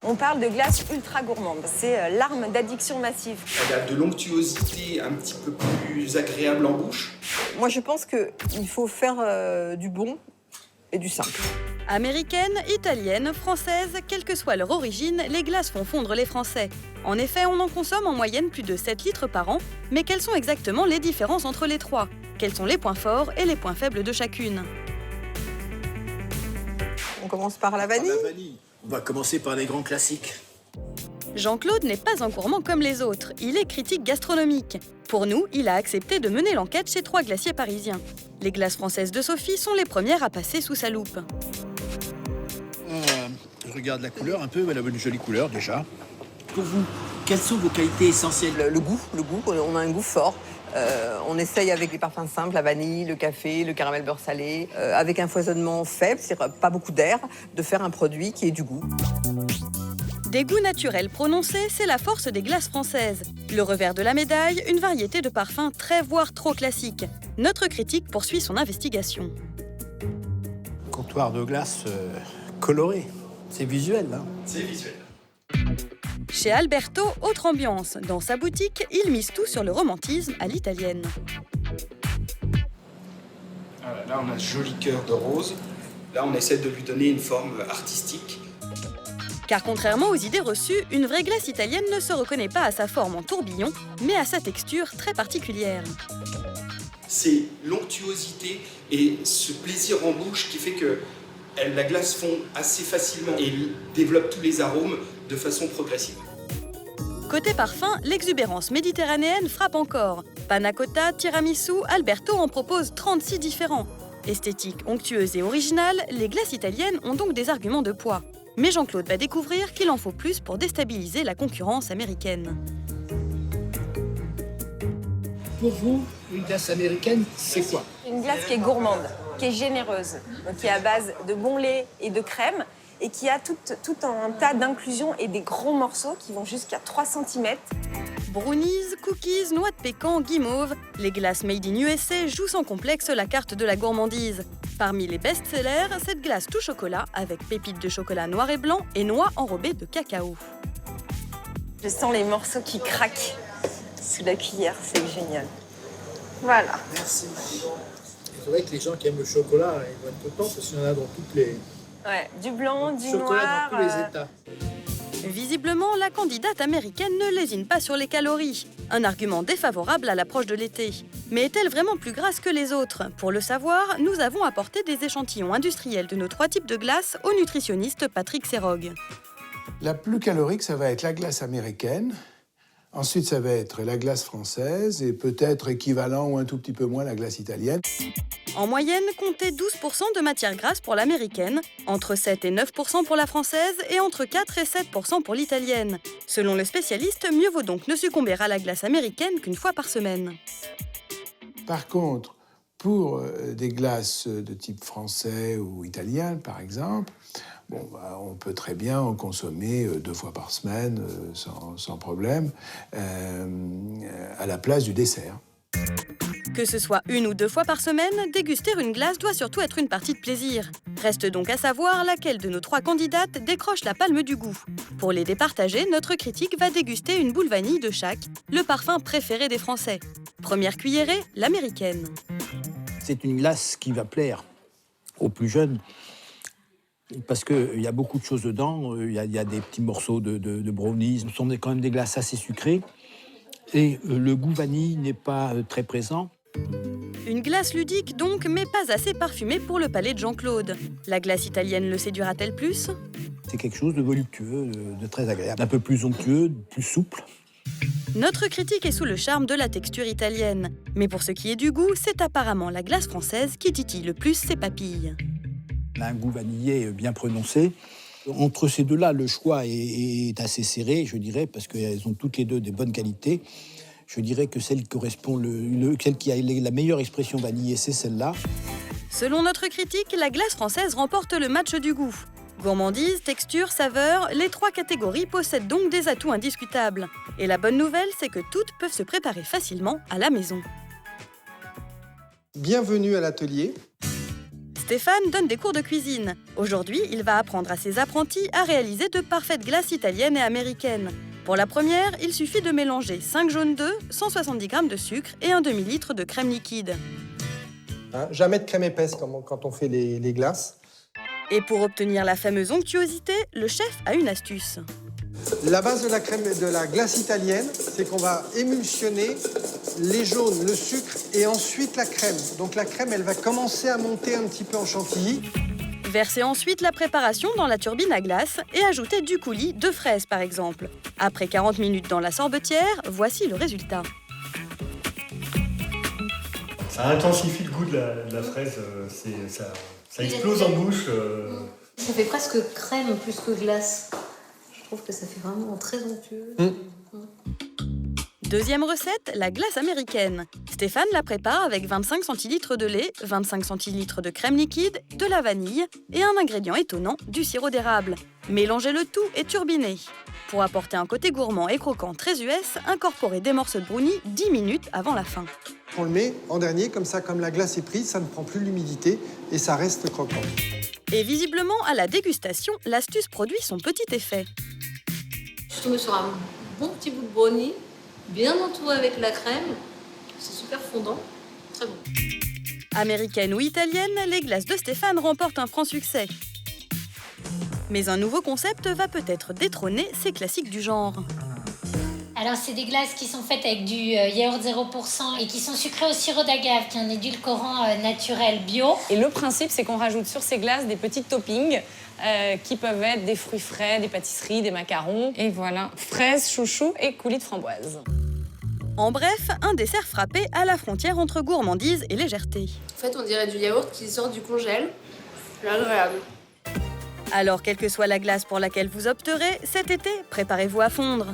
On parle de glace ultra gourmande. C'est l'arme d'addiction massive. Elle a de l'onctuosité un petit peu plus agréable en bouche. Moi, je pense qu'il faut faire du bon et du simple. Américaines, italiennes, françaises, quelle que soit leur origine, les glaces font fondre les Français. En effet, on en consomme en moyenne plus de 7 litres par an, mais quelles sont exactement les différences entre les trois? Quels sont les points forts et les points faibles de chacune? On commence par la vanille. On va commencer par les grands classiques. Jean-Claude n'est pas un gourmand comme les autres, il est critique gastronomique. Pour nous, il a accepté de mener l'enquête chez 3 glaciers parisiens. Les glaces françaises de Sophie sont les premières à passer sous sa loupe. Je regarde la couleur un peu, elle a une jolie couleur déjà. Pour vous, quelles sont vos qualités essentielles? Le goût, on a un goût fort. On essaye avec des parfums simples, la vanille, le café, le caramel beurre salé, avec un foisonnement faible, c'est-à-dire pas beaucoup d'air, de faire un produit qui ait du goût. Des goûts naturels prononcés, c'est la force des glaces françaises. Le revers de la médaille, une variété de parfums très voire trop classiques. Notre critique poursuit son investigation. Comptoir de glace coloré, c'est visuel. Hein. C'est visuel. Chez Alberto, autre ambiance. Dans sa boutique, il mise tout sur le romantisme à l'italienne. Voilà, là, on a ce joli cœur de rose. Là, on essaie de lui donner une forme artistique. Car contrairement aux idées reçues, une vraie glace italienne ne se reconnaît pas à sa forme en tourbillon, mais à sa texture très particulière. C'est l'onctuosité et ce plaisir en bouche qui fait que la glace fond assez facilement et développe tous les arômes de façon progressive. Côté parfum, l'exubérance méditerranéenne frappe encore. Panna cotta, tiramisu, Alberto en propose 36 différents. Esthétique, onctueuse et originale, les glaces italiennes ont donc des arguments de poids. Mais Jean-Claude va découvrir qu'il en faut plus pour déstabiliser la concurrence américaine. Pour vous, une glace américaine, c'est quoi? Une glace qui est gourmande, qui est généreuse, donc qui est à base de bon lait et de crème, et qui a tout un tas d'inclusions et des gros morceaux qui vont jusqu'à 3 cm. Brownies, cookies, noix de pécan, guimauve, les glaces made in USA jouent sans complexe la carte de la gourmandise. Parmi les best-sellers, cette glace tout chocolat avec pépites de chocolat noir et blanc et noix enrobées de cacao. Je sens les morceaux qui craquent sous la cuillère, c'est génial. Voilà. Merci. C'est vrai que les gens qui aiment le chocolat, ils vont être contents parce qu'il y en a dans toutes les... Ouais, du blanc, du chocolat noir. dans tous les états. Visiblement, la candidate américaine ne lésine pas sur les calories. Un argument défavorable à l'approche de l'été. Mais est-elle vraiment plus grasse que les autres? Pour le savoir, nous avons apporté des échantillons industriels de nos 3 types de glaces au nutritionniste Patrick Serog. La plus calorique, ça va être la glace américaine. Ensuite, ça va être la glace française et peut-être équivalent ou un tout petit peu moins la glace italienne. En moyenne, comptez 12% de matière grasse pour l'américaine, entre 7 et 9% pour la française et entre 4 et 7% pour l'italienne. Selon le spécialiste, mieux vaut donc ne succomber à la glace américaine qu'une fois par semaine. Par contre, pour des glaces de type français ou italien, par exemple, on peut très bien en consommer 2 fois par semaine sans problème, à la place du dessert. Que ce soit 1 ou 2 fois par semaine, déguster une glace doit surtout être une partie de plaisir. Reste donc à savoir laquelle de nos 3 candidates décroche la palme du goût. Pour les départager, notre critique va déguster une boule vanille de chaque, le parfum préféré des Français. Première cuillerée, l'américaine. C'est une glace qui va plaire aux plus jeunes. Parce qu'il y a beaucoup de choses dedans. Il y a des petits morceaux de brownies. Ce sont quand même des glaces assez sucrées. Et le goût vanille n'est pas très présent. Une glace ludique donc, mais pas assez parfumée pour le palais de Jean-Claude. La glace italienne le séduira-t-elle plus? C'est quelque chose de voluptueux, de très agréable. Un peu plus onctueux, plus souple. Notre critique est sous le charme de la texture italienne. Mais pour ce qui est du goût, c'est apparemment la glace française qui titille le plus ses papilles. Elle a un goût vanillé bien prononcé. Entre ces deux-là, le choix est assez serré, je dirais, parce qu'elles ont toutes les deux des bonnes qualités. Je dirais que celle qui correspond, celle qui a la meilleure expression vanillée, c'est celle-là. Selon notre critique, la glace française remporte le match du goût. Gourmandise, texture, saveur, les 3 catégories possèdent donc des atouts indiscutables. Et la bonne nouvelle, c'est que toutes peuvent se préparer facilement à la maison. Bienvenue à l'atelier. Stéphane donne des cours de cuisine. Aujourd'hui, il va apprendre à ses apprentis à réaliser de parfaites glaces italiennes et américaines. Pour la première, il suffit de mélanger 5 jaunes d'œufs, 170 g de sucre et un demi-litre de crème liquide. Hein, jamais de crème épaisse quand on fait les glaces. Et pour obtenir la fameuse onctuosité, le chef a une astuce. La base de la glace italienne, c'est qu'on va émulsionner les jaunes, le sucre et ensuite la crème. Donc la crème, elle va commencer à monter un petit peu en chantilly. Versez ensuite la préparation dans la turbine à glace et ajoutez du coulis, de fraises par exemple. Après 40 minutes dans la sorbetière, voici le résultat. Ça intensifie le goût de la fraise, ça explose en bouche. Ça fait presque crème plus que glace. Je trouve que ça fait vraiment très onctueux. Deuxième recette, la glace américaine. Stéphane la prépare avec 25 centilitres de lait, 25 centilitres de crème liquide, de la vanille et un ingrédient étonnant, du sirop d'érable. Mélangez le tout et turbinez. Pour apporter un côté gourmand et croquant très US, incorporez des morceaux de brownie 10 minutes avant la fin. On le met en dernier, comme ça, comme la glace est prise, ça ne prend plus l'humidité et ça reste croquant. Et visiblement, à la dégustation, l'astuce produit son petit effet. Je suis tombée sur un bon petit bout de brownie, bien entouré avec la crème. C'est super fondant, très bon. Américaine ou italienne, les glaces de Stéphane remportent un franc succès. Mais un nouveau concept va peut-être détrôner ces classiques du genre. Alors, c'est des glaces qui sont faites avec du yaourt 0% et qui sont sucrées au sirop d'agave, qui est un édulcorant naturel bio. Et le principe, c'est qu'on rajoute sur ces glaces des petits toppings qui peuvent être des fruits frais, des pâtisseries, des macarons. Et voilà, fraises, chouchou et coulis de framboise. En bref, un dessert frappé à la frontière entre gourmandise et légèreté. En fait, on dirait du yaourt qui sort du congèle. C'est agréable. Alors, quelle que soit la glace pour laquelle vous opterez, cet été, préparez-vous à fondre.